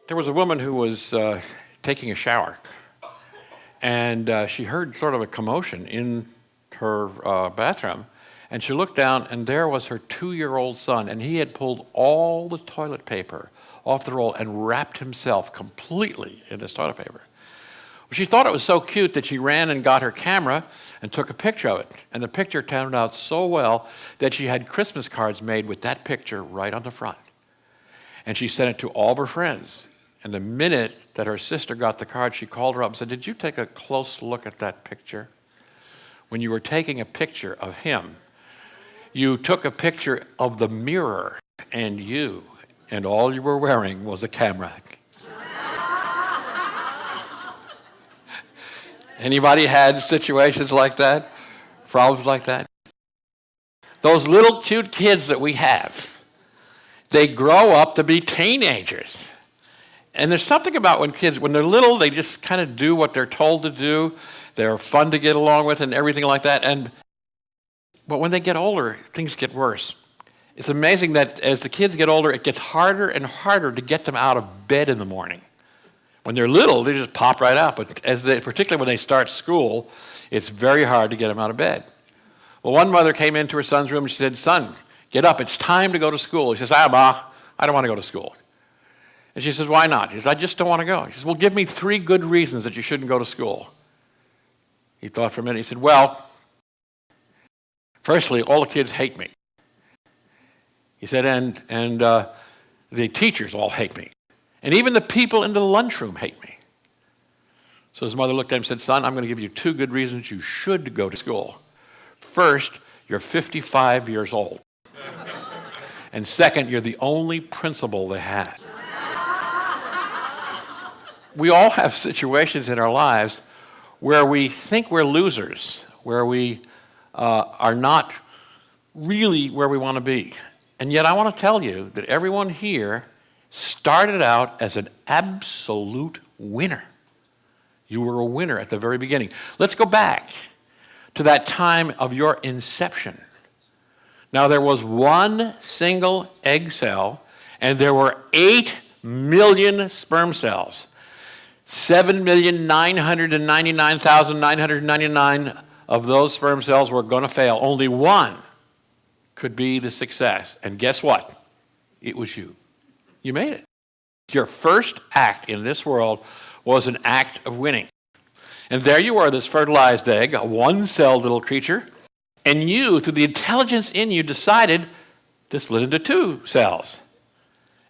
There was a woman who was taking a shower, and she heard sort of a commotion in her bathroom, and she looked down, and there was her 2-year-old son, and he had pulled all the toilet paper off the roll and wrapped himself completely in this toilet paper. She thought it was so cute that she ran and got her camera and took a picture of it. And the picture turned out so well that she had Christmas cards made with that picture right on the front. And she sent it to all of her friends. And the minute that her sister got the card, she called her up and said, "Did you take a close look at that picture? When you were taking a picture of him, you took a picture of the mirror and you, and all you were wearing was a camera." Anybody had situations like that? Problems like that? Those little cute kids that we have, they grow up to be teenagers. And there's something about when they're little, they just kind of do what they're told to do. They're fun to get along with and everything like that. But when they get older, things get worse. It's amazing that as the kids get older, it gets harder and harder to get them out of bed in the morning. When they're little, they just pop right out. But particularly when they start school, it's very hard to get them out of bed. Well, one mother came into her son's room and she said, "Son, get up. It's time to go to school." He says, Ma, I don't want to go to school." And she says, "Why not?" He says, "I just don't want to go." He says, "Well, give me 3 good reasons that you shouldn't go to school." He thought for a minute. He said, "Well, firstly, all the kids hate me." He said, and the teachers all hate me. And even the people in the lunchroom hate me." So his mother looked at him and said, "Son, I'm going to give you 2 good reasons you should go to school. First, you're 55 years old. And second, you're the only principal they had." We all have situations in our lives where we think we're losers, where we are not really where we want to be. And yet I want to tell you that everyone here started out as an absolute winner. You were a winner at the very beginning. Let's go back to that time of your inception. Now, there was one single egg cell, and there were 8 million sperm cells. 7,999,999 of those sperm cells were going to fail. Only one could be the success. And guess what? It was you. You made it. Your first act in this world was an act of winning. And there you were, this fertilized egg, a 1-celled little creature, and you, through the intelligence in you, decided to split into 2 cells,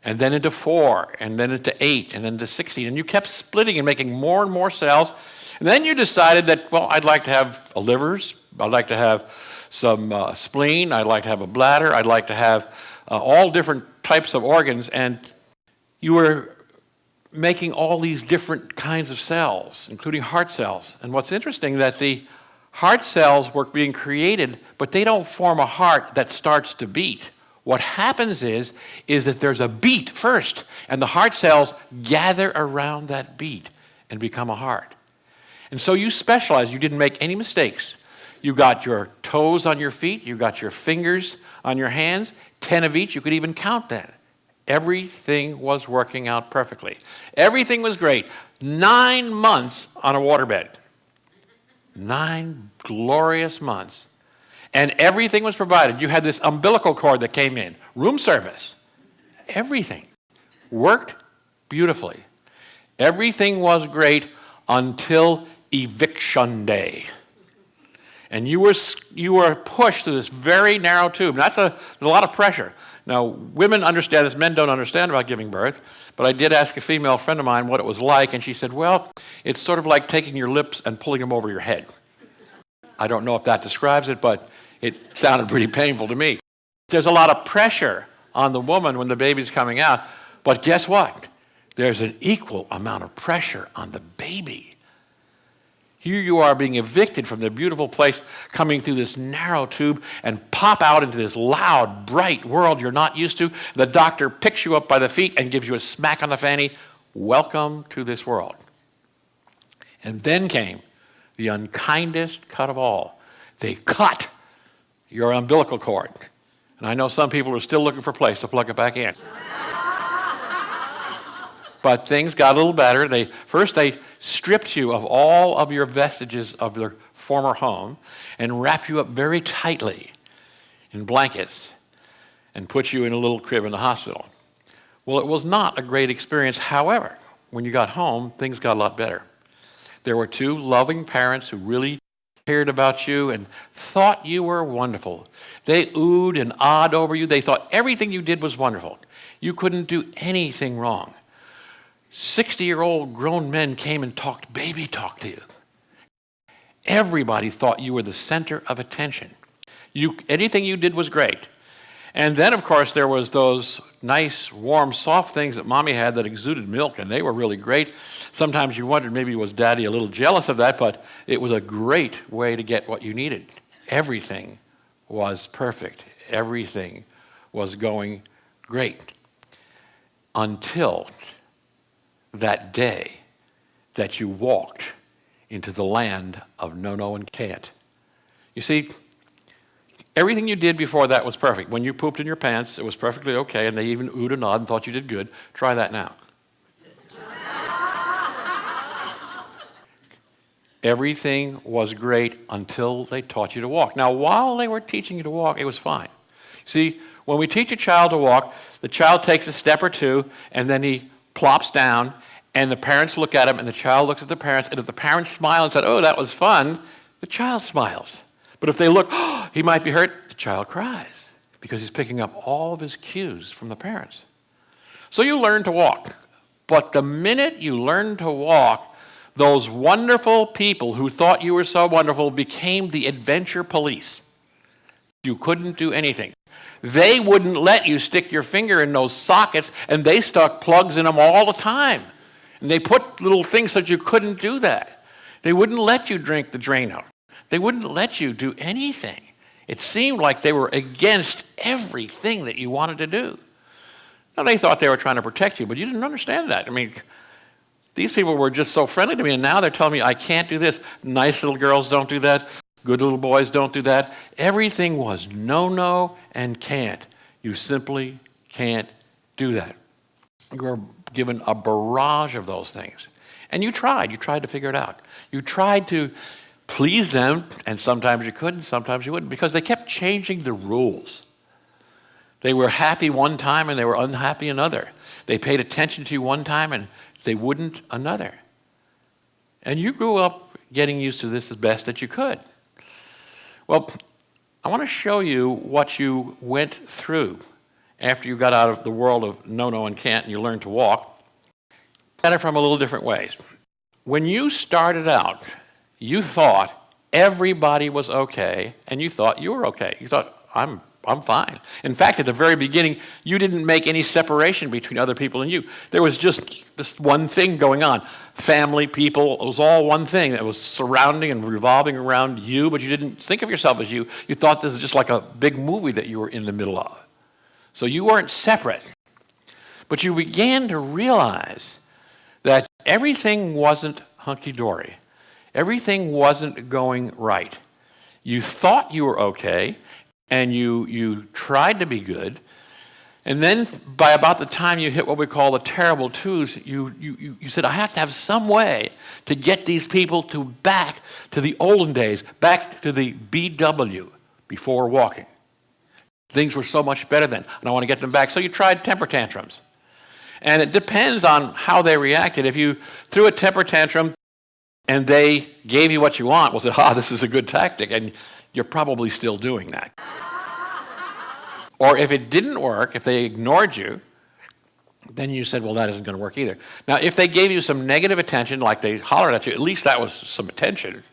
and then into 4, and then into 8, and then into 16, and you kept splitting and making more and more cells, and then you decided that, well, I'd like to have a livers, I'd like to have some spleen, I'd like to have a bladder, I'd like to have all different types of organs, and you were making all these different kinds of cells, including heart cells. And what's interesting, that the heart cells were being created, but they don't form a heart that starts to beat. What happens is that there's a beat first, and the heart cells gather around that beat and become a heart. And so you specialized. You didn't make any mistakes. You got your toes on your feet. You got your fingers on your hands, 10 of each. You could even count that. Everything was working out perfectly. Everything was great. 9 months on a waterbed. 9 glorious months. And everything was provided. You had this umbilical cord that came in, room service. Everything worked beautifully. Everything was great until eviction day. And you were pushed through this very narrow tube. There's a lot of pressure. Now, women understand this. Men don't understand about giving birth. But I did ask a female friend of mine what it was like, and she said, well, it's sort of like taking your lips and pulling them over your head. I don't know if that describes it, but it sounded pretty painful to me. There's a lot of pressure on the woman when the baby's coming out, but guess what? There's an equal amount of pressure on the baby. Here you are being evicted from the beautiful place, coming through this narrow tube and pop out into this loud, bright world you're not used to. The doctor picks you up by the feet and gives you a smack on the fanny. Welcome to this world. And then came the unkindest cut of all. They cut your umbilical cord. And I know some people are still looking for a place to plug it back in. But things got a little better. First they stripped you of all of your vestiges of their former home and wrapped you up very tightly in blankets and put you in a little crib in the hospital. Well, it was not a great experience. However, when you got home, things got a lot better. There were two loving parents who really cared about you and thought you were wonderful. They oohed and awed over you. They thought everything you did was wonderful. You couldn't do anything wrong. 60-year-old grown men came and talked baby talk to you. Everybody thought you were the center of attention. Anything you did was great. And then, of course, there was those nice, warm, soft things that Mommy had that exuded milk, and they were really great. Sometimes you wondered maybe was Daddy a little jealous of that, but it was a great way to get what you needed. Everything was perfect. Everything was going great until that day that you walked into the land of no and can't. You see, everything you did before that was perfect. When you pooped in your pants, it was perfectly okay, and they even oohed and awed and thought you did good. Try that now. Everything was great until they taught you to walk. Now, while they were teaching you to walk, it was fine. See, when we teach a child to walk, the child takes a step or two, and then he plops down, and the parents look at him, and the child looks at the parents, and if the parents smile and said, "Oh, that was fun," the child smiles. But if they look, "Oh, he might be hurt," the child cries because he's picking up all of his cues from the parents. So you learn to walk. But the minute you learn to walk, those wonderful people who thought you were so wonderful became the adventure police. You couldn't do anything. They wouldn't let you stick your finger in those sockets, and they stuck plugs in them all the time. And they put little things so that you couldn't do that. They wouldn't let you drink the Drano. They wouldn't let you do anything. It seemed like they were against everything that you wanted to do. Now, they thought they were trying to protect you, but you didn't understand that. I mean, these people were just so friendly to me, and now they're telling me I can't do this. Nice little girls don't do that. Good little boys don't do that. Everything was no and can't. You simply can't do that. You were given a barrage of those things. And you tried to figure it out. You tried to please them, and sometimes you could, and sometimes you wouldn't, because they kept changing the rules. They were happy one time, and they were unhappy another. They paid attention to you one time, and they wouldn't another. And you grew up getting used to this as best that you could. Well, I want to show you what you went through after you got out of the world of no and can't and you learned to walk. At it from a little different ways. When you started out, you thought everybody was okay, and you thought you were okay. You thought, I'm fine. In fact, at the very beginning, you didn't make any separation between other people and you. There was just this one thing going on. Family, people, it was all one thing that was surrounding and revolving around you, but you didn't think of yourself as you. You thought this was just like a big movie that you were in the middle of. So you weren't separate. But you began to realize that everything wasn't hunky-dory. Everything wasn't going right. You thought you were okay, and you tried to be good, and then by about the time you hit what we call the terrible twos, you said, I have to have some way to get these people back to the olden days, back to the BW, before walking. Things were so much better then, and I want to get them back. So you tried temper tantrums. And it depends on how they reacted. If you threw a temper tantrum and they gave you what you want, well, said, this is a good tactic, and you're probably still doing that. Or if it didn't work, if they ignored you, then you said, well, that isn't going to work either. Now, if they gave you some negative attention, like they hollered at you, at least that was some attention.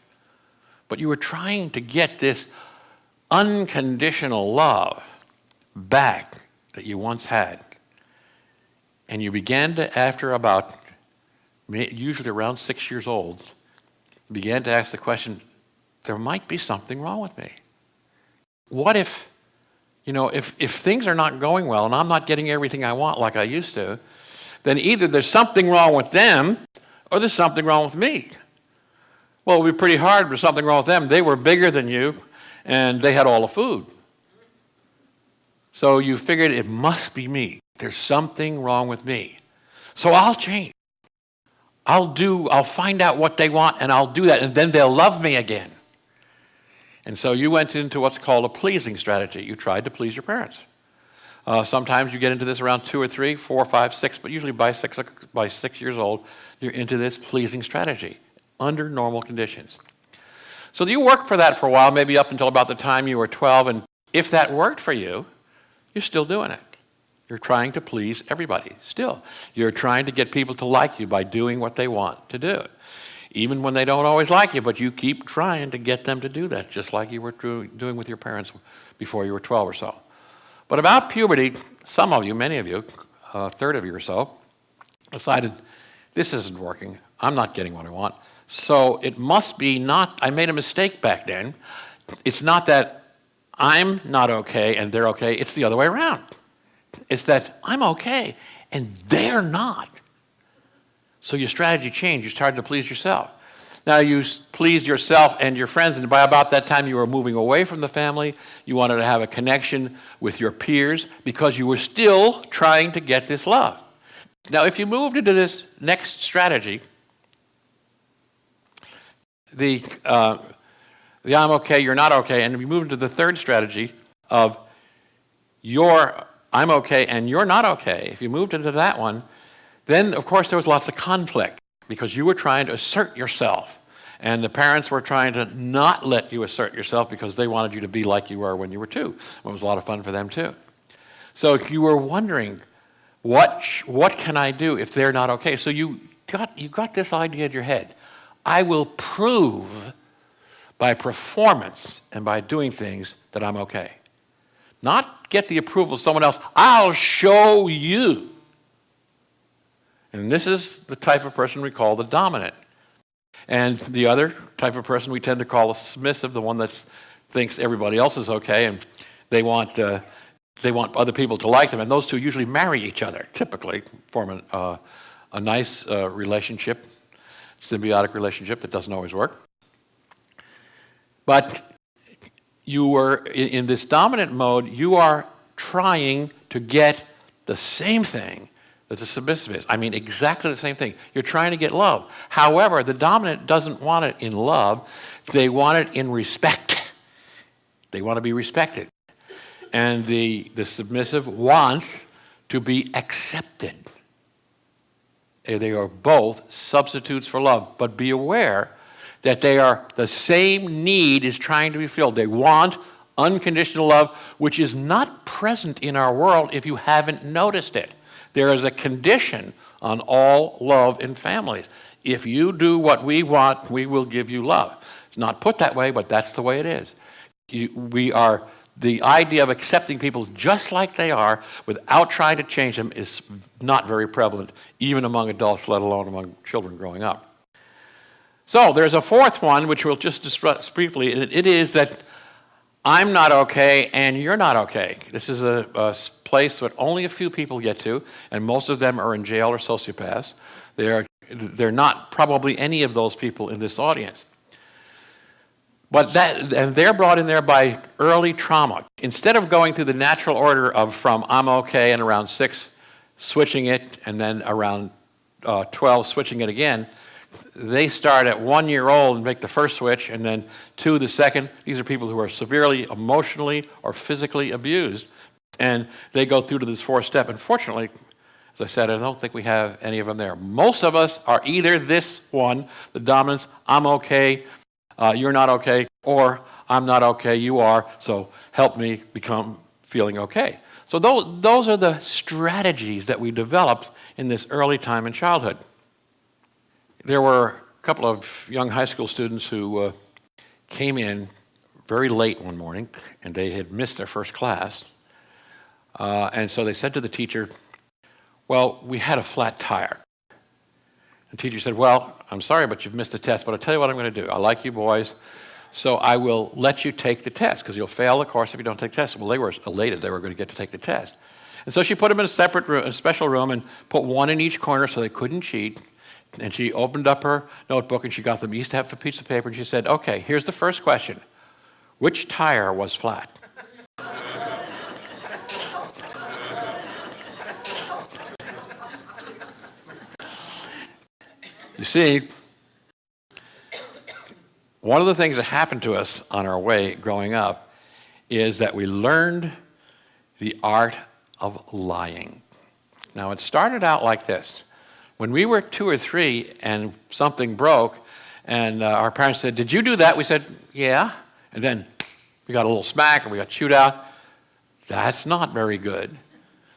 But you were trying to get this unconditional love back that you once had. And you began to, after about, usually around 6 years old, began to ask the question, there might be something wrong with me. What if, if things are not going well and I'm not getting everything I want like I used to, then either there's something wrong with them or there's something wrong with me. Well, it would be pretty hard if there's something wrong with them. They were bigger than you and they had all the food. So you figured it must be me. There's something wrong with me. So I'll change. I'll find out what they want, and I'll do that, and then they'll love me again. And so you went into what's called a pleasing strategy. You tried to please your parents. Sometimes you get into this around 2 or 3, 4, 5, 6, but usually by 6 years old, you're into this pleasing strategy under normal conditions. So you worked for that for a while, maybe up until about the time you were 12, and if that worked for you, you're still doing it. You're trying to please everybody still. You're trying to get people to like you by doing what they want to do. Even when they don't always like you, but you keep trying to get them to do that, just like you were doing with your parents before you were 12 or so. But about puberty, some of you, many of you, a third of you or so, decided, this isn't working. I'm not getting what I want. So it must be not, I made a mistake back then. It's not that I'm not okay and they're okay. It's the other way around. It's that I'm okay and they're not. So your strategy changed. You started to please yourself. Now you pleased yourself and your friends, and by about that time you were moving away from the family. You wanted to have a connection with your peers because you were still trying to get this love. Now if you moved into this next strategy, the I'm okay, you're not okay, and if you move into the third strategy of I'm okay and you're not okay, if you moved into that one, then of course there was lots of conflict because you were trying to assert yourself and the parents were trying to not let you assert yourself because they wanted you to be like you were when you were 2. It was a lot of fun for them too. So you were wondering, what can I do if they're not okay? So you got this idea in your head. I will prove by performance and by doing things that I'm okay. Not get the approval of someone else. I'll show you. And this is the type of person we call the dominant. And the other type of person we tend to call a submissive, the one that thinks everybody else is okay and they want other people to like them. And those two usually marry each other, typically form a nice relationship, symbiotic relationship that doesn't always work. But you were in this dominant mode, you are trying to get the same thing that the submissive is. I mean, exactly the same thing. You're trying to get love. However, the dominant doesn't want it in love. They want it in respect. They want to be respected. And the submissive wants to be accepted. They are both substitutes for love. But be aware that the same need is trying to be filled. They want unconditional love, which is not present in our world if you haven't noticed it. There is a condition on all love in families. If you do what we want, we will give you love. It's not put that way, but that's the way it is. The idea of accepting people just like they are without trying to change them is not very prevalent, even among adults, let alone among children growing up. So there's a fourth one, which we'll just discuss briefly, and it is that I'm not okay and you're not okay. This is a place that only a few people get to, and most of them are in jail or sociopaths. They're not probably any of those people in this audience. But they're brought in there by early trauma. Instead of going through the natural order of from I'm okay and around 6, switching it, and then around 12, switching it again, they start at 1 year old and make the first switch, and then 2 the second. These are people who are severely emotionally or physically abused, and they go through to this 4th step. Unfortunately, as I said, I don't think we have any of them there. Most of us are either this one, the dominance, I'm okay, you're not okay, or I'm not okay, you are, so help me become feeling okay. So those are the strategies that we developed in this early time in childhood. There were a couple of young high school students who came in very late one morning, and they had missed their first class. And so they said to the teacher, well, we had a flat tire. The teacher said, well, I'm sorry, but you've missed the test, but I'll tell you what I'm going to do. I like you boys, so I will let you take the test, because you'll fail the course if you don't take the test. Well, they were elated they were going to get to take the test. And so she put them in a separate room, a special room, and put one in each corner so they couldn't cheat. And she opened up her notebook, and she got them each to have a piece of paper, and she said, okay, here's the first question. Which tire was flat? You see, one of the things that happened to us on our way growing up is that we learned the art of lying. Now, it started out like this. When we were 2 or 3 and something broke, and our parents said, "Did you do that?" We said, "Yeah." And then we got a little smack or we got chewed out. That's not very good.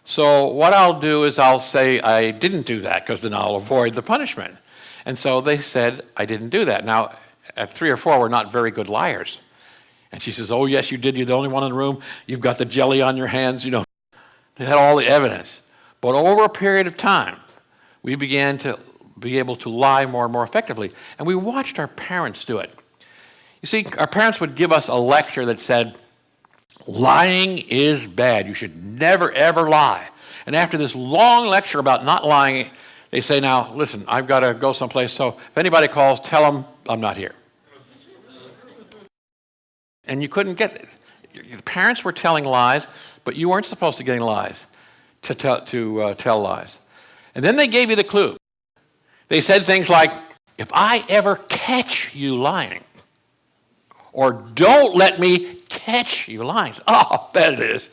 So what I'll do is I'll say I didn't do that because then I'll avoid the punishment. And so they said I didn't do that. Now, at 3 or 4, we're not very good liars. And she says, "Oh, yes, you did. You're the only one in the room. You've got the jelly on your hands." You know, they had all the evidence. But over a period of time, we began to be able to lie more and more effectively. And we watched our parents do it. You see, our parents would give us a lecture that said, lying is bad. You should never, ever lie. And after this long lecture about not lying, they say, "Now, listen, I've got to go someplace, so if anybody calls, tell them I'm not here." And you couldn't get it. Your parents were telling lies, but you weren't supposed to get lies to tell lies. And then they gave you the clue. They said things like, "If I ever catch you lying," or "Don't let me catch you lying." Oh, that it is.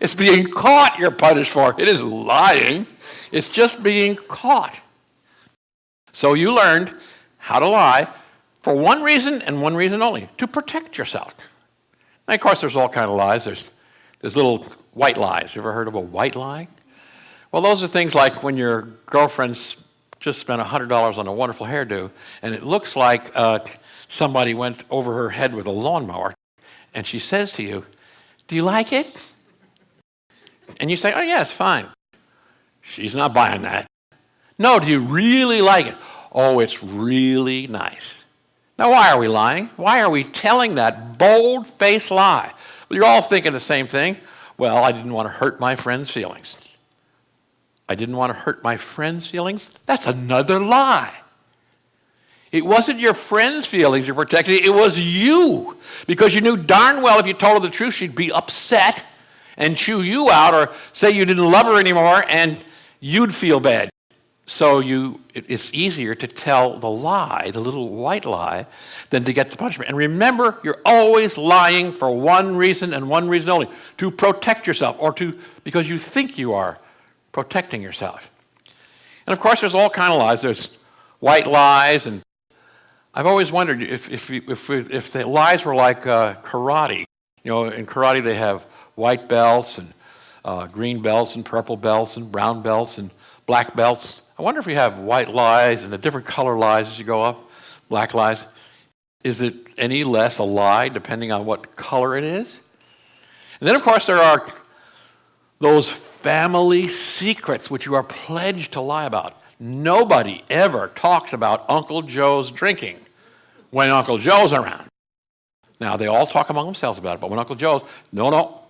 It's being caught you're punished for. It isn't lying. It's just being caught. So you learned how to lie for one reason and one reason only, to protect yourself. And of course, there's all kinds of lies. There's little white lies. You ever heard of a white lie? Well, those are things like when your girlfriend's just spent $100 on a wonderful hairdo, and it looks like somebody went over her head with a lawnmower, and she says to you, "Do you like it?" And you say, "Oh, yeah, it's fine." She's not buying that. "No, do you really like it?" "Oh, it's really nice." Now, why are we lying? Why are we telling that bold-faced lie? Well, you're all thinking the same thing. Well, I didn't want to hurt my friend's feelings. I didn't want to hurt my friend's feelings? That's another lie. It wasn't your friend's feelings you're protecting. It was you. Because you knew darn well if you told her the truth, she'd be upset and chew you out or say you didn't love her anymore, and you'd feel bad. So it's easier to tell the lie, the little white lie, than to get the punishment. And remember, you're always lying for one reason and one reason only, to protect yourself, or because you think you are protecting yourself. And of course, there's all kinds of lies. There's white lies, and I've always wondered if the lies were like karate. You know, in karate they have white belts and green belts and purple belts and brown belts and black belts. I wonder if you have white lies and the different color lies as you go up, black lies. Is it any less a lie depending on what color it is? And then, of course, there are those family secrets which you are pledged to lie about. Nobody ever talks about Uncle Joe's drinking when Uncle Joe's around. Now, they all talk among themselves about it, but when Uncle Joe's, no,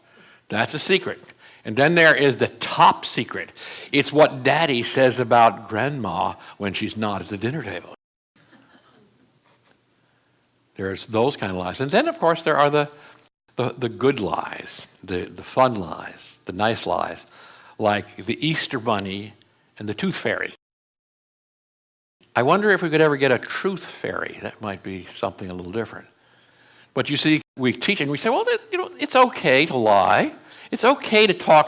that's a secret. And then there is the top secret. It's what Daddy says about Grandma when she's not at the dinner table. There's those kind of lies. And then, of course, there are the good lies, the fun lies, the nice lies, like the Easter Bunny and the Tooth Fairy. I wonder if we could ever get a truth fairy. That might be something a little different. But you see, we teach and we say, well, it's okay to lie. It's okay to tell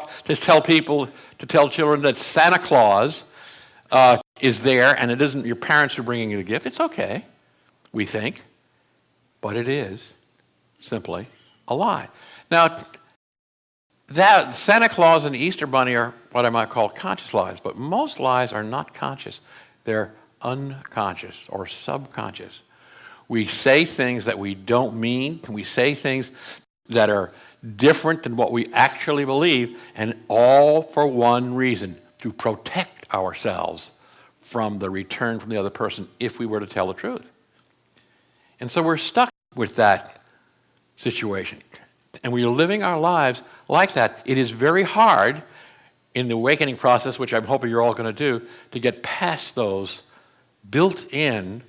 children that Santa Claus is there and it isn't your parents who are bringing you the gift. It's okay, we think. But it is simply a lie. Now, that Santa Claus and the Easter Bunny are what I might call conscious lies, but most lies are not conscious. They're unconscious or subconscious. We say things that we don't mean. We say things that are different than what we actually believe, and all for one reason, to protect ourselves from the return from the other person if we were to tell the truth. And so we're stuck with that situation. And we are living our lives like that. It is very hard in the awakening process, which I'm hoping you're all going to do, to get past those built-in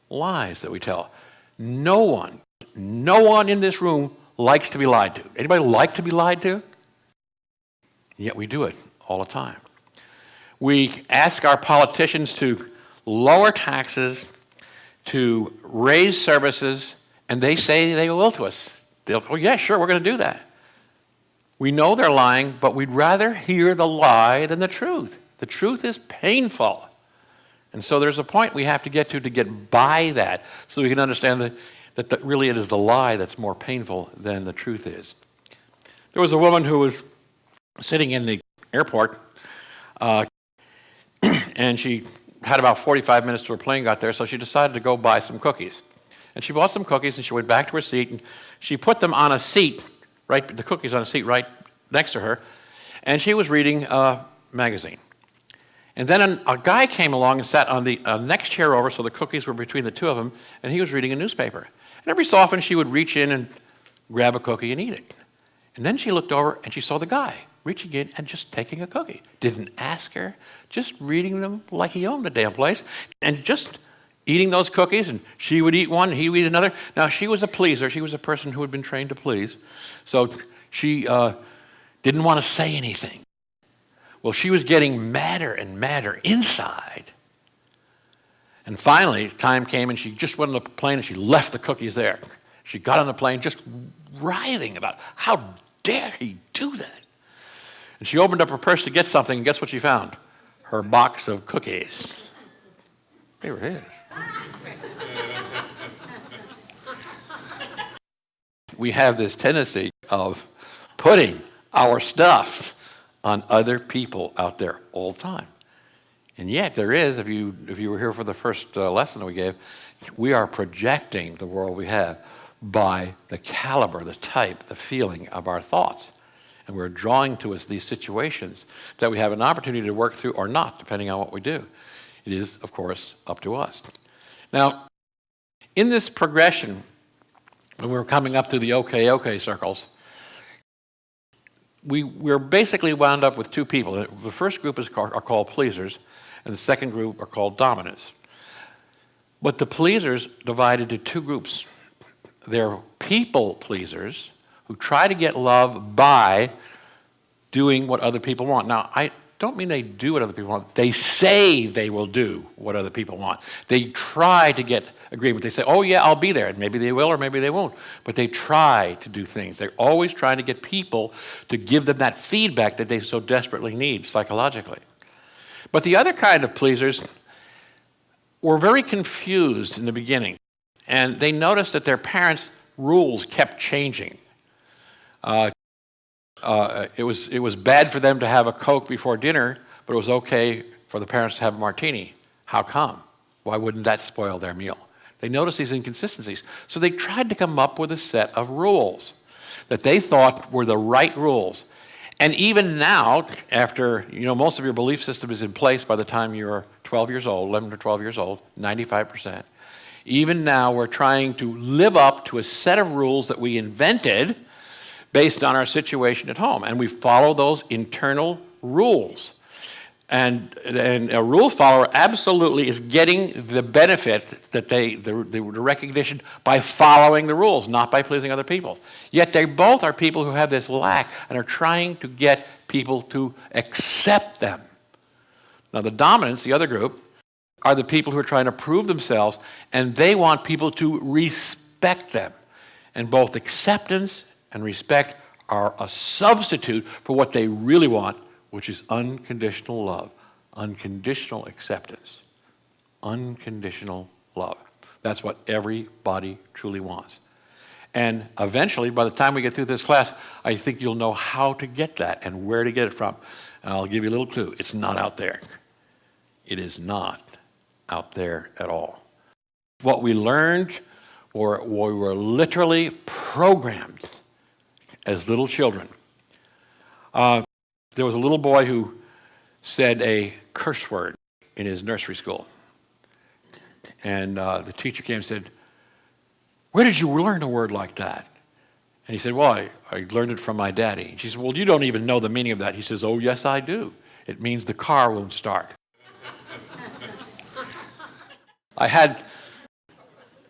lies that we tell. No one in this room likes to be lied to. Anybody like to be lied to? Yet we do it all the time. We ask our politicians to lower taxes, to raise services, and they say they will to us. They'll, oh yeah, sure, we're going to do that. We know they're lying, but we'd rather hear the lie than the truth. The truth is painful. And so there's a point we have to get by that so we can understand that really it is the lie that's more painful than the truth is. There was a woman who was sitting in the airport, and she had about 45 minutes till her plane got there, so she decided to go buy some cookies. And she bought some cookies, and she went back to her seat, and she put them on a seat, the cookies on a seat right next to her, and she was reading a magazine. And then a guy came along and sat on the next chair over, so the cookies were between the two of them, and he was reading a newspaper. And every so often, she would reach in and grab a cookie and eat it. And then she looked over, and she saw the guy reaching in and just taking a cookie. Didn't ask her, just reading them like he owned the damn place, and just eating those cookies, and she would eat one, he would eat another. Now, she was a pleaser. She was a person who had been trained to please. So she didn't want to say anything. Well, she was getting madder and madder inside. And finally, time came, and she just went on the plane, and she left the cookies there. She got on the plane just writhing about how dare he do that. And she opened up her purse to get something, and guess what she found? Her box of cookies. They were his. We have this tendency of putting our stuff on other people out there all the time. And yet there is, if you were here for the first lesson that we gave, we are projecting the world we have by the caliber, the type, the feeling of our thoughts. And we're drawing to us these situations that we have an opportunity to work through or not, depending on what we do. It is, of course, up to us. Now, in this progression, when we're coming up through the okay circles, we're basically wound up with two people. The first group are called pleasers, and the second group are called dominants. But the pleasers divided into two groups. They're people pleasers who try to get love by doing what other people want. Now, I don't mean they do what other people want. They say they will do what other people want. They try to get agreement. They say, oh yeah, I'll be there. And maybe they will or maybe they won't. But they try to do things. They're always trying to get people to give them that feedback that they so desperately need psychologically. But the other kind of pleasers were very confused in the beginning. And they noticed that their parents' rules kept changing. It was bad for them to have a Coke before dinner, but it was okay for the parents to have a martini. How come? Why wouldn't that spoil their meal? They noticed these inconsistencies. So they tried to come up with a set of rules that they thought were the right rules. And even now, after, most of your belief system is in place by the time you're 12 years old, 11 or 12 years old, 95%. Even now, we're trying to live up to a set of rules that we invented based on our situation at home. And we follow those internal rules. And a rule follower absolutely is getting the benefit that the recognition by following the rules, not by pleasing other people. Yet they both are people who have this lack and are trying to get people to accept them. Now the dominants, the other group, are the people who are trying to prove themselves, and they want people to respect them. And both acceptance and respect are a substitute for what they really want, which is unconditional love, unconditional acceptance, unconditional love. That's what everybody truly wants. And eventually, by the time we get through this class, I think you'll know how to get that and where to get it from. And I'll give you a little clue. It's not out there. It is not out there at all. What we learned, or we were literally programmed as little children. There was a little boy who said a curse word in his nursery school. And the teacher came and said, "Where did you learn a word like that?" And he said, "Well, I learned it from my daddy." She said, "Well, you don't even know the meaning of that." He says, "Oh, yes, I do. It means the car won't start." I had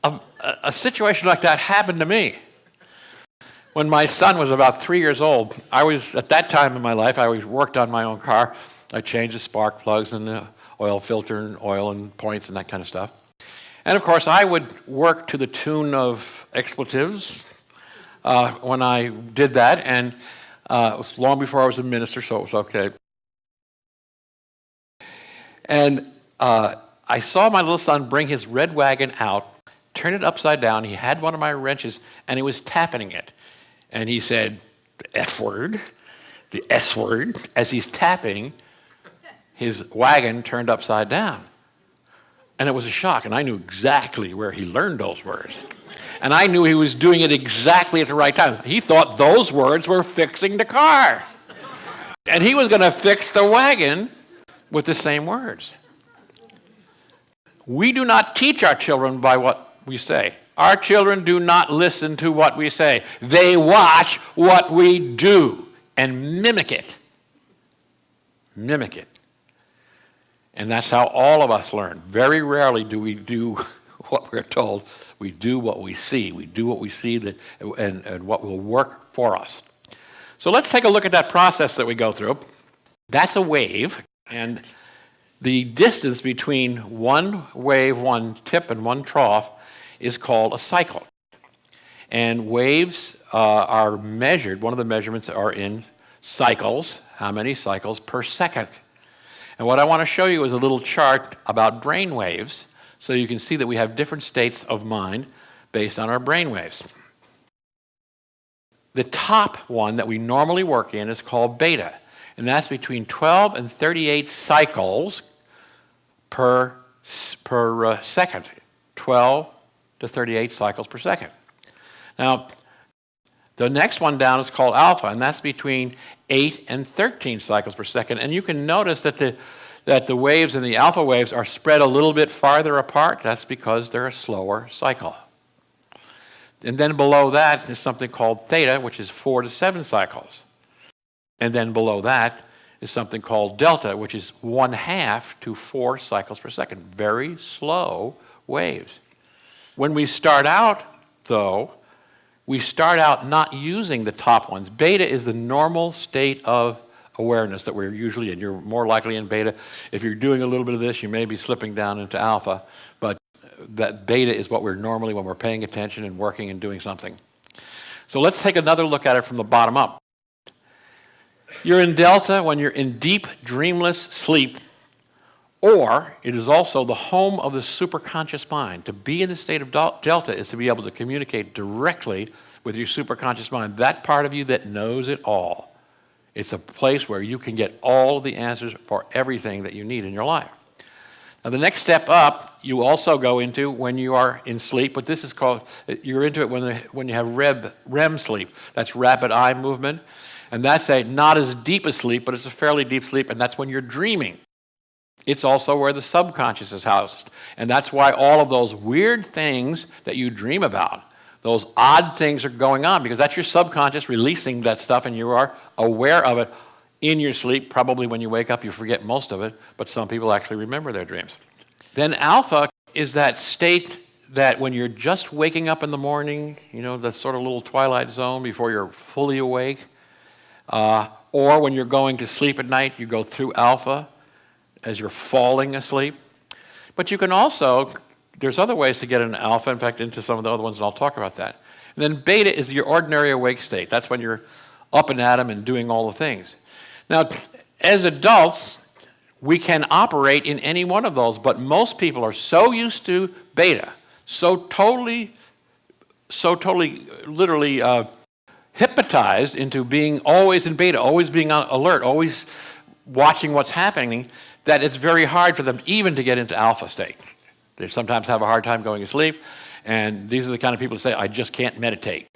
a situation like that happen to me. When my son was about 3 years old, at that time in my life, I always worked on my own car, I changed the spark plugs and the oil filter and oil and points and that kind of stuff. And of course, I would work to the tune of expletives when I did that, and it was long before I was a minister, so it was okay. And I saw my little son bring his red wagon out, turn it upside down. He had one of my wrenches, and he was tapping it. And he said, the F word, the S word. As he's tapping, his wagon turned upside down. And it was a shock, and I knew exactly where he learned those words. And I knew he was doing it exactly at the right time. He thought those words were fixing the car. And he was going to fix the wagon with the same words. We do not teach our children by what we say. Our children do not listen to what we say. They watch what we do and mimic it. Mimic it. And that's how all of us learn. Very rarely do we do what we're told. We do what we see. We do what we see and what will work for us. So let's take a look at that process that we go through. That's a wave, and the distance between one wave, one tip, and one trough is called a cycle. And waves are measured, one of the measurements are in cycles, how many cycles per second. And what I want to show you is a little chart about brain waves, so you can see that we have different states of mind based on our brain waves. The top one that we normally work in is called beta, and that's between 12 and 38 cycles per second, 12 to 38 cycles per second. Now, the next one down is called alpha, and that's between 8 and 13 cycles per second. And you can notice that the waves and the alpha waves are spread a little bit farther apart. That's because they're a slower cycle. And then below that is something called theta, which is 4 to 7 cycles. And then below that is something called delta, which is 1/2 to 4 cycles per second. Very slow waves. When we start out, though, we start out not using the top ones. Beta is the normal state of awareness that we're usually in. You're more likely in beta. If you're doing a little bit of this, you may be slipping down into alpha, but that beta is what we're normally when we're paying attention and working and doing something. So let's take another look at it from the bottom up. You're in delta when you're in deep, dreamless sleep, or it is also the home of the superconscious mind. To be in the state of delta is to be able to communicate directly with your superconscious mind, that part of you that knows it all. It's a place where you can get all the answers for everything that you need in your life. Now, the next step up, you also go into when you are in sleep, but this is called, you're into it when you have REM sleep. That's rapid eye movement. And that's not as deep a sleep, but it's a fairly deep sleep, and that's when you're dreaming. It's also where the subconscious is housed. And that's why all of those weird things that you dream about, those odd things are going on, because that's your subconscious releasing that stuff, and you are aware of it in your sleep. Probably when you wake up, you forget most of it, but some people actually remember their dreams. Then alpha is that state that when you're just waking up in the morning, you know, the sort of little twilight zone before you're fully awake, or when you're going to sleep at night, you go through alpha as you're falling asleep. But you can also, there's other ways to get an alpha, in fact, into some of the other ones, and I'll talk about that. And then beta is your ordinary awake state. That's when you're up and at 'em and doing all the things. Now, as adults, we can operate in any one of those, but most people are so used to beta, so totally, literally hypnotized into being always in beta, always being on alert, always watching what's happening, that it's very hard for them even to get into alpha state. They sometimes have a hard time going to sleep, and these are the kind of people who say, I just can't meditate.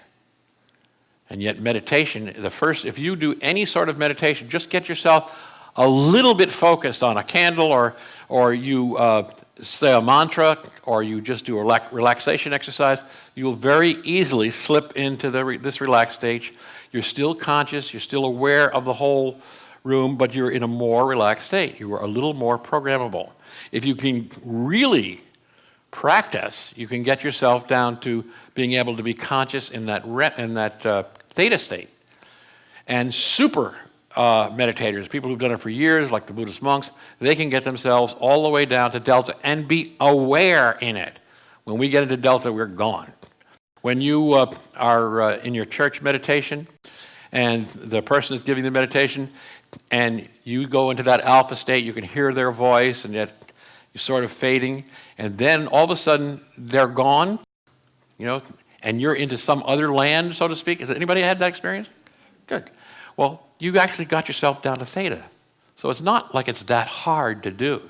And yet meditation, if you do any sort of meditation, just get yourself a little bit focused on a candle, or you say a mantra, or you just do a relaxation exercise, you'll very easily slip into this relaxed stage. You're still conscious, you're still aware of the whole room, but you're in a more relaxed state. You are a little more programmable. If you can really practice, you can get yourself down to being able to be conscious in that theta state. And super meditators, people who've done it for years, like the Buddhist monks, they can get themselves all the way down to delta and be aware in it. When we get into delta, we're gone. When you are in your church meditation and the person is giving the meditation and you go into that alpha state, you can hear their voice and yet you're sort of fading, and then all of a sudden they're gone, and you're into some other land, so to speak. Has anybody had that experience? Good. Well, you actually got yourself down to theta. So it's not like it's that hard to do.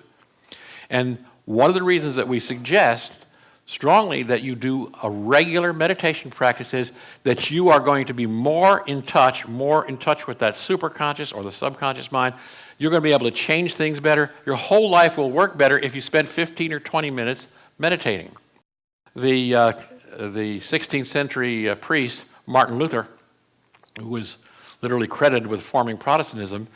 And one of the reasons that we suggest strongly that you do a regular meditation practice is that you are going to be more in touch with that superconscious or the subconscious mind. You're going to be able to change things better. Your whole life will work better if you spend 15 or 20 minutes meditating. The 16th century priest, Martin Luther, who was literally credited with forming Protestantism,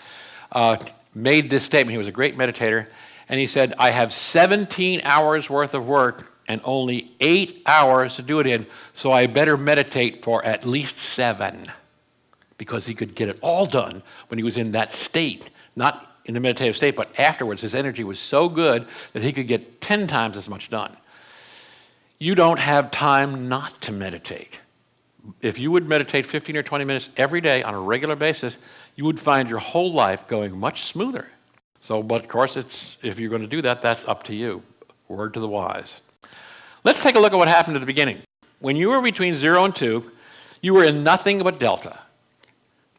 made this statement. He was a great meditator, and he said, I have 17 hours worth of work and only 8 hours to do it in, so I better meditate for at least 7, because he could get it all done when he was in that state, not in the meditative state, but afterwards. His energy was so good that he could get 10 times as much done. You don't have time not to meditate. If you would meditate 15 or 20 minutes every day on a regular basis, you would find your whole life going much smoother. So, but of course, if you're going to do that, that's up to you. Word to the wise. Let's take a look at what happened at the beginning. When you were between 0 and 2, you were in nothing but delta.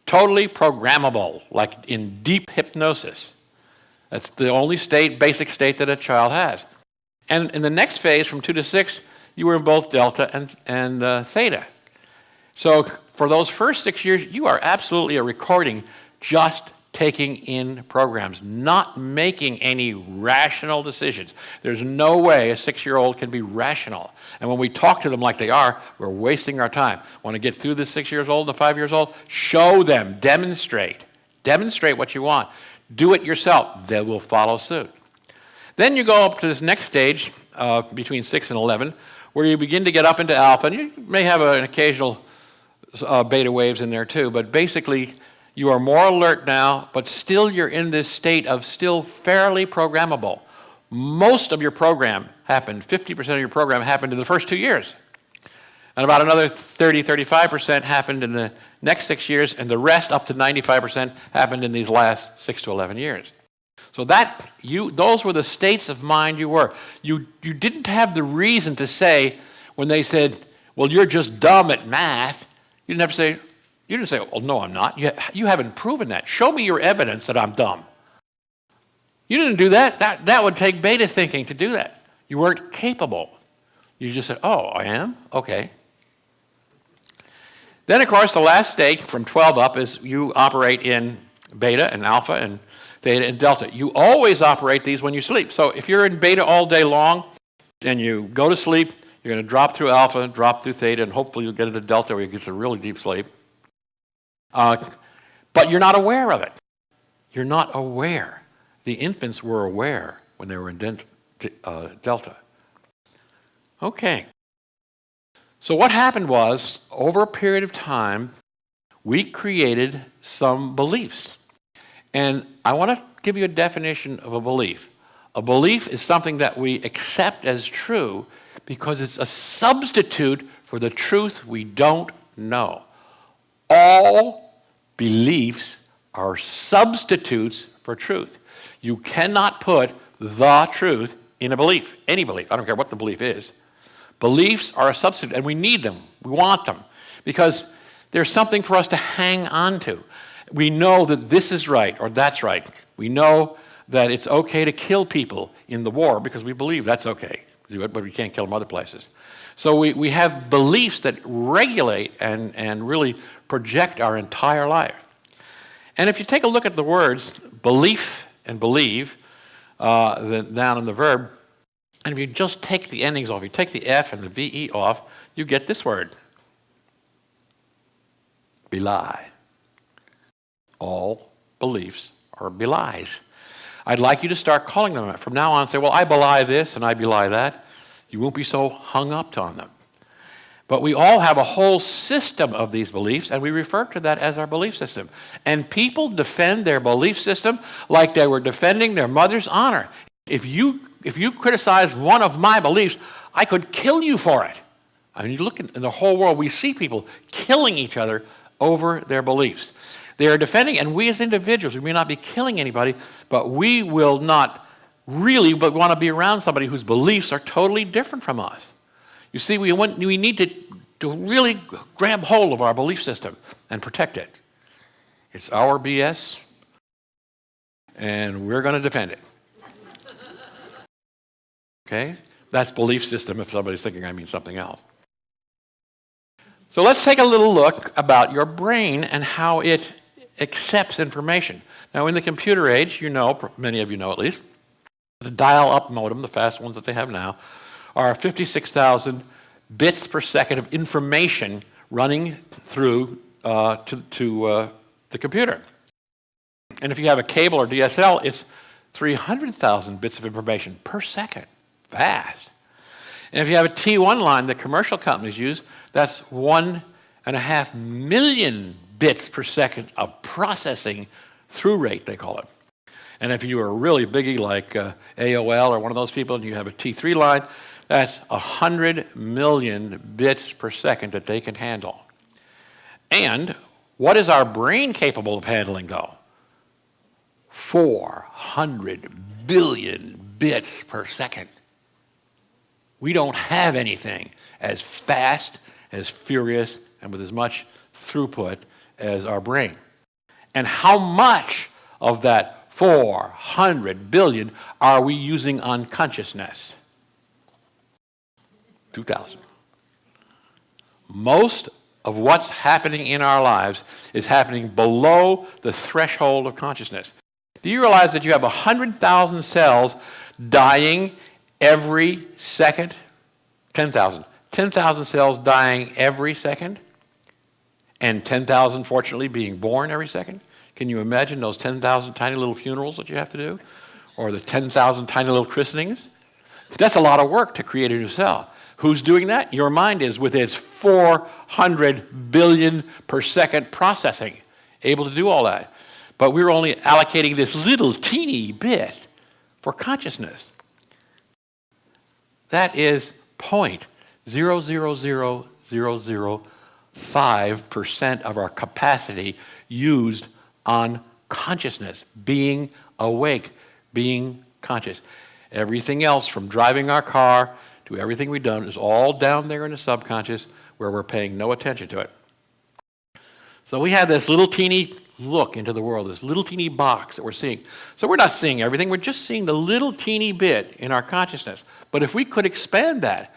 Totally programmable, like in deep hypnosis. That's the only basic state that a child has. And in the next phase, from 2 to 6, you were in both delta and theta. So for those first 6 years, you are absolutely a recording, just taking in programs, not making any rational decisions. There's no way a 6-year-old can be rational. And when we talk to them like they are, we're wasting our time. Want to get through the 6 years old, the 5 years old? Show them, demonstrate. Demonstrate what you want. Do it yourself. They will follow suit. Then you go up to this next stage, between 6 and 11, where you begin to get up into alpha, and you may have an occasional beta waves in there too, but basically you are more alert now, but still you're in this state of still fairly programmable. Most of your program happened, 50% of your program happened in the first 2 years. And about another 35% happened in the next 6 years, and the rest, up to 95%, happened in these last 6 to 11 years. So those were the states of mind you were. You didn't have the reason to say, when they said, well, you're just dumb at math, you didn't say, well, no, I'm not. You haven't proven that. Show me your evidence that I'm dumb. You didn't do that. That would take beta thinking to do that. You weren't capable. You just said, oh, I am? Okay. Then, of course, the last state from 12 up is you operate in beta and alpha and theta and delta. You always operate these when you sleep. So if you're in beta all day long and you go to sleep, you're going to drop through alpha, drop through theta, and hopefully you'll get into delta where you get a really deep sleep. But you're not aware of it. You're not aware. The infants were aware when they were in delta. Okay. So what happened was, over a period of time, we created some beliefs. And I want to give you a definition of a belief. A belief is something that we accept as true because it's a substitute for the truth we don't know. All beliefs are substitutes for truth. You cannot put the truth in a belief, any belief. I don't care what the belief is. Beliefs are a substitute, and we need them. We want them because there's something for us to hang on to. We know that this is right or that's right. We know that it's okay to kill people in the war because we believe that's okay. Do it, but we can't kill them other places. So we have beliefs that regulate and really project our entire life. And if you take a look at the words belief and believe, the noun and the verb, and if you just take the endings off, you take the F and the VE off, you get this word. Belie. All beliefs are belies. I'd like you to start calling them from now on. Say, well, I belie this and I belie that. You won't be so hung up on them. But we all have a whole system of these beliefs, and we refer to that as our belief system. And people defend their belief system like they were defending their mother's honor. If you criticize one of my beliefs, I could kill you for it. I mean, you look in the whole world, we see people killing each other over their beliefs. They are defending, and we as individuals, we may not be killing anybody, but we will not really want to be around somebody whose beliefs are totally different from us. You see, we need to really grab hold of our belief system and protect it. It's our BS, and we're going to defend it. Okay? That's belief system if somebody's thinking I mean something else. So let's take a little look about your brain and how it accepts information. Now, in the computer age, you know, many of you know at least, the dial-up modem, the fast ones that they have now, are 56,000 bits per second of information running through to the computer. And if you have a cable or DSL, it's 300,000 bits of information per second. Fast. And if you have a T1 line that commercial companies use, that's 1.5 million bits per second of processing through rate, they call it. And if you are a really biggie like AOL or one of those people and you have a T3 line, that's 100 million bits per second that they can handle. And what is our brain capable of handling, though? 400 billion bits per second. We don't have anything as fast, as furious, and with as much throughput as our brain. And how much of that 400 billion are we using on consciousness? 2,000. Most of what's happening in our lives is happening below the threshold of consciousness. Do you realize that you have 100,000 cells dying every second? 10,000. 10,000 cells dying every second? And 10,000, fortunately, being born every second? Can you imagine those 10,000 tiny little funerals that you have to do? Or the 10,000 tiny little christenings? That's a lot of work to create a new cell. Who's doing that? Your mind is, with its 400 billion per second processing, able to do all that. But we're only allocating this little teeny bit for consciousness. That is 0.00005% of our capacity used on consciousness, being awake, being conscious. Everything else, from driving our car to everything we've done, is all down there in the subconscious where we're paying no attention to it. So we have this little teeny look into the world, this little teeny box that we're seeing. So we're not seeing everything, we're just seeing the little teeny bit in our consciousness. But if we could expand that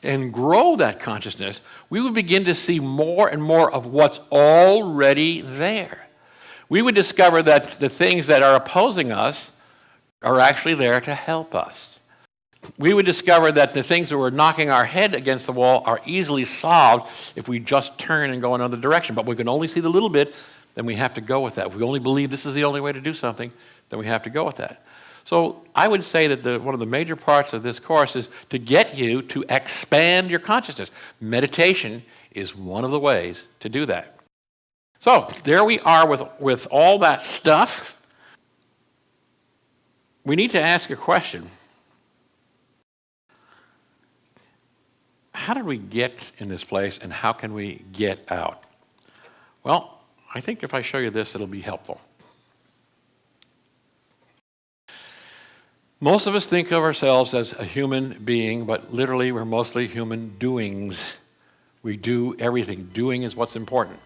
and grow that consciousness, we would begin to see more and more of what's already there. We would discover that the things that are opposing us are actually there to help us. We would discover that the things that were knocking our head against the wall are easily solved if we just turn and go another direction. But we can only see the little bit, then we have to go with that. If we only believe this is the only way to do something, then we have to go with that. So I would say that one of the major parts of this course is to get you to expand your consciousness. Meditation is one of the ways to do that. So there we are with all that stuff. We need to ask a question. How did we get in this place, and how can we get out? Well, I think if I show you this, it'll be helpful. Most of us think of ourselves as a human being, but literally we're mostly human doings. We do everything. Doing is what's important.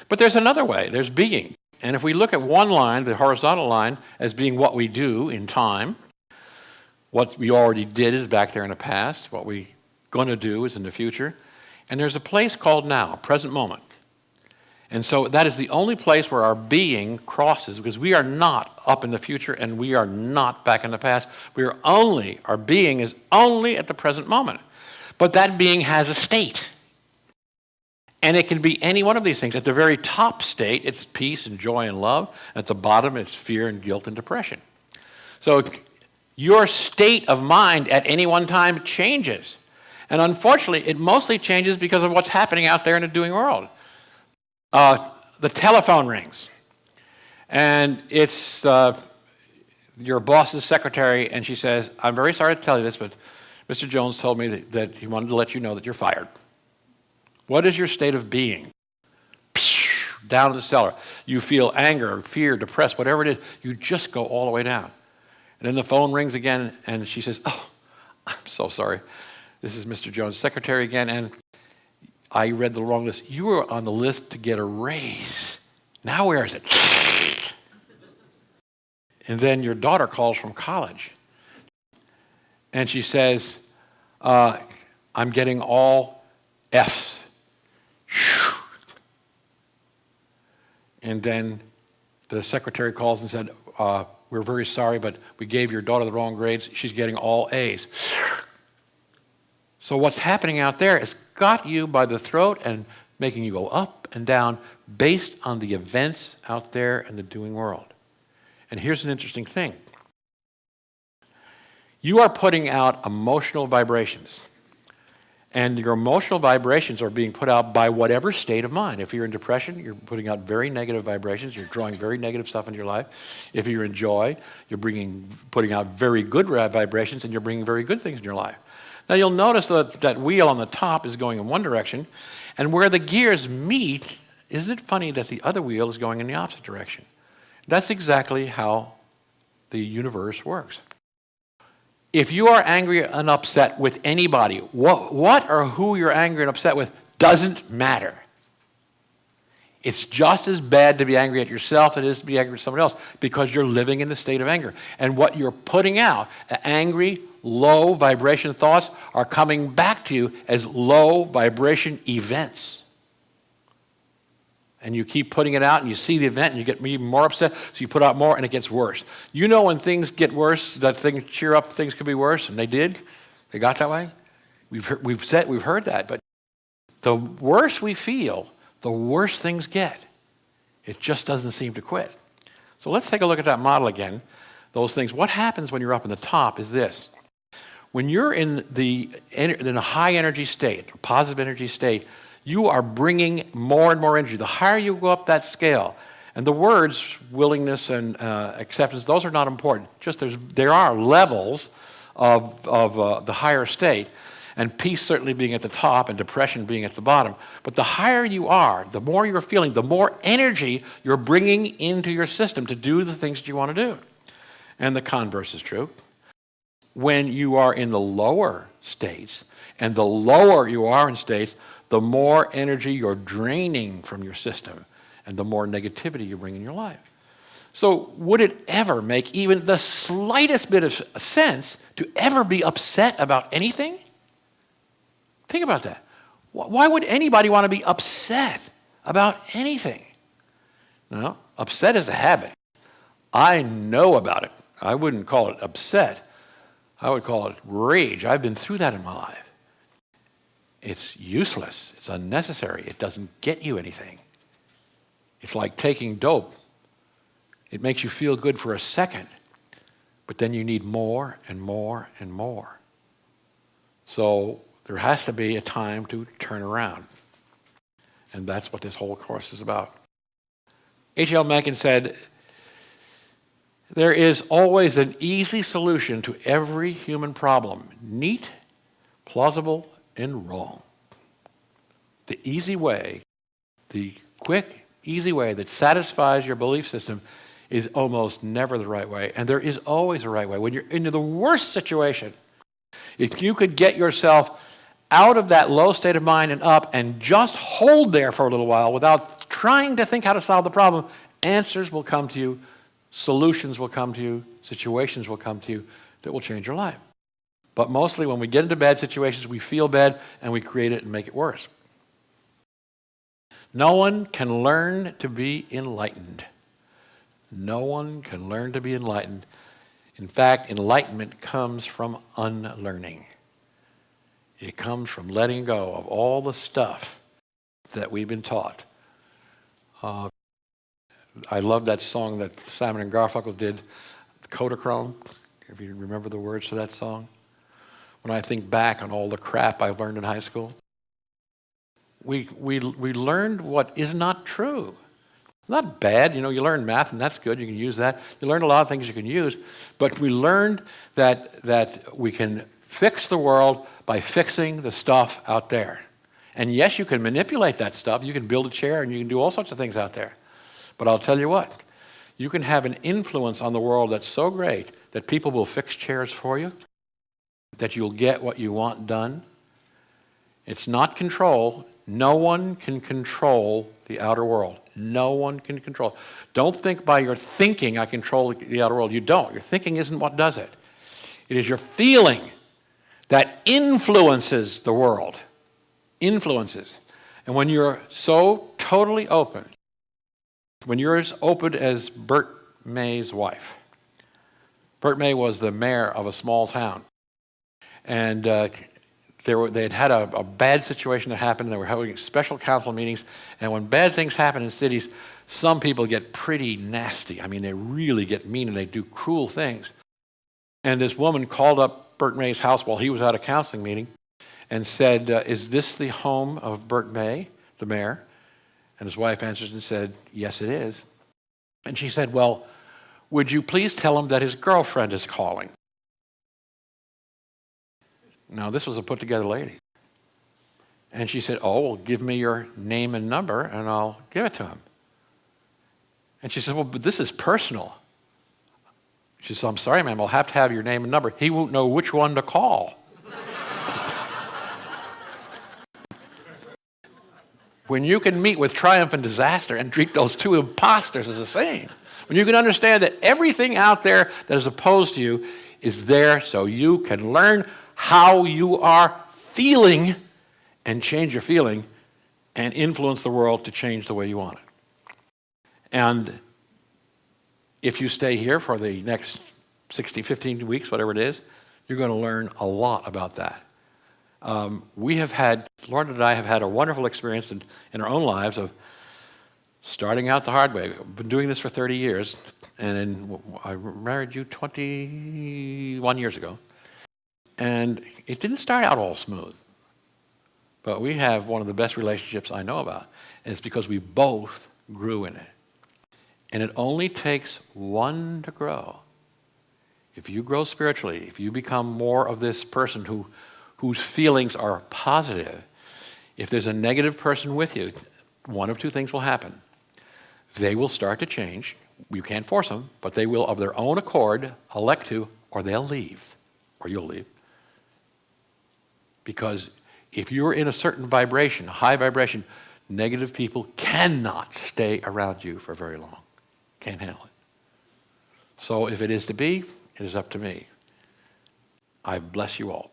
But there's another way. There's being. And if we look at one line, the horizontal line, as being what we do in time, what we already did is back there in the past, what we're going to do is in the future, and there's a place called now, present moment. And so that is the only place where our being crosses, because we are not up in the future and we are not back in the past. Our being is only at the present moment. But that being has a state. And it can be any one of these things. At the very top state, it's peace and joy and love. At the bottom, it's fear and guilt and depression. So your state of mind at any one time changes. And unfortunately, it mostly changes because of what's happening out there in the doing world. The telephone rings, and it's your boss's secretary, and she says, "I'm very sorry to tell you this, but Mr. Jones told me that he wanted to let you know that you're fired." What is your state of being? Down to the cellar. You feel anger, fear, depressed, whatever it is, you just go all the way down. And then the phone rings again, and she says, "Oh, I'm so sorry. This is Mr. Jones' secretary again, and I read the wrong list. You were on the list to get a raise. Now where is it?" And then your daughter calls from college, and she says, "I'm getting all Fs." And then the secretary calls and said, "We're very sorry, but we gave your daughter the wrong grades. She's getting all A's." So what's happening out there has got you by the throat and making you go up and down based on the events out there in the doing world. And here's an interesting thing. You are putting out emotional vibrations. And your emotional vibrations are being put out by whatever state of mind. If you're in depression, you're putting out very negative vibrations. You're drawing very negative stuff into your life. If you're in joy, you're putting out very good vibrations, and you're bringing very good things in your life. Now you'll notice that wheel on the top is going in one direction, and where the gears meet, isn't it funny that the other wheel is going in the opposite direction? That's exactly how the universe works. If you are angry and upset with anybody, what or who you're angry and upset with doesn't matter. It's just as bad to be angry at yourself as it is to be angry at someone else, because you're living in the state of anger. And what you're putting out, angry, low vibration thoughts, are coming back to you as low vibration events. And you keep putting it out, and you see the event, and you get even more upset, so you put out more, and it gets worse. You know when things get worse, that things cheer up, things could be worse, and they did. They got that way. We've heard that, but the worse we feel, the worse things get. It just doesn't seem to quit. So let's take a look at that model again. Those things. What happens when you're up in the top is this. When you're in a high energy state, a positive energy state, you are bringing more and more energy. The higher you go up that scale, and the words willingness and acceptance, those are not important. Just there are levels of the higher state, and peace certainly being at the top and depression being at the bottom. But the higher you are, the more you're feeling, the more energy you're bringing into your system to do the things that you want to do. And the converse is true. When you are in the lower states, and the lower you are in states, the more energy you're draining from your system, and the more negativity you bring in your life. So would it ever make even the slightest bit of sense to ever be upset about anything? Think about that. Why would anybody want to be upset about anything? No, upset is a habit. I know about it. I wouldn't call it upset. I would call it rage. I've been through that in my life. It's useless. It's unnecessary. It doesn't get you anything. It's like taking dope. It makes you feel good for a second, but then you need more and more and more. So there has to be a time to turn around. And that's what this whole course is about. H.L. Mencken said, "There is always an easy solution to every human problem. Neat, plausible, and wrong." The easy way, the quick, easy way that satisfies your belief system is almost never the right way. And there is always a right way. When you're in the worst situation, if you could get yourself out of that low state of mind and up and just hold there for a little while without trying to think how to solve the problem, answers will come to you, solutions will come to you, situations will come to you that will change your life. But mostly when we get into bad situations, we feel bad and we create it and make it worse. No one can learn to be enlightened. No one can learn to be enlightened. In fact, enlightenment comes from unlearning. It comes from letting go of all the stuff that we've been taught. I love that song that Simon and Garfunkel did, Kodachrome, if you remember the words to that song. when I think back on all the crap I've learned in high school. We learned what is not true. Not bad, you learn math and that's good, you can use that. You learn a lot of things you can use, but we learned that we can fix the world by fixing the stuff out there. And yes, you can manipulate that stuff, you can build a chair and you can do all sorts of things out there. But I'll tell you what, you can have an influence on the world that's so great that people will fix chairs for you, that you'll get what you want done. It's not control. No one can control the outer world. No one can control. Don't think by your thinking, I control the outer world. You don't. Your thinking isn't what does it. It is your feeling that influences the world. Influences. And when you're so totally open, when you're as open as Bert May's wife. Bert May was the mayor of a small town. And they had a bad situation that happened. They were having special council meetings. And when bad things happen in cities, some people get pretty nasty. I mean, they really get mean and they do cruel things. And this woman called up Bert May's house while he was at a counseling meeting and said, is this the home of Bert May, the mayor? And his wife answered and said, yes, it is. And she said, well, would you please tell him that his girlfriend is calling? Now, this was a put-together lady. And she said, oh, well, give me your name and number, and I'll give it to him. And she said, well, but this is personal. She said, I'm sorry, ma'am, I'll have to have your name and number. He won't know which one to call. When you can meet with triumph and disaster and treat those two imposters as the same, when you can understand that everything out there that is opposed to you is there so you can learn how you are feeling and change your feeling and influence the world to change the way you want it. And if you stay here for the next 60, 15 weeks, whatever it is, you're going to learn a lot about that. Lauren and I have had a wonderful experience in our own lives of starting out the hard way. I've been doing this for 30 years, and I married you 21 years ago. And it didn't start out all smooth. But we have one of the best relationships I know about. And it's because we both grew in it. And it only takes one to grow. If you grow spiritually, if you become more of this person whose feelings are positive, if there's a negative person with you, one of two things will happen. They will start to change. You can't force them, but they will, of their own accord, elect to, or they'll leave, or you'll leave. Because if you're in a certain vibration, a high vibration, negative people cannot stay around you for very long. Can't handle it. So if it is to be, it is up to me. I bless you all.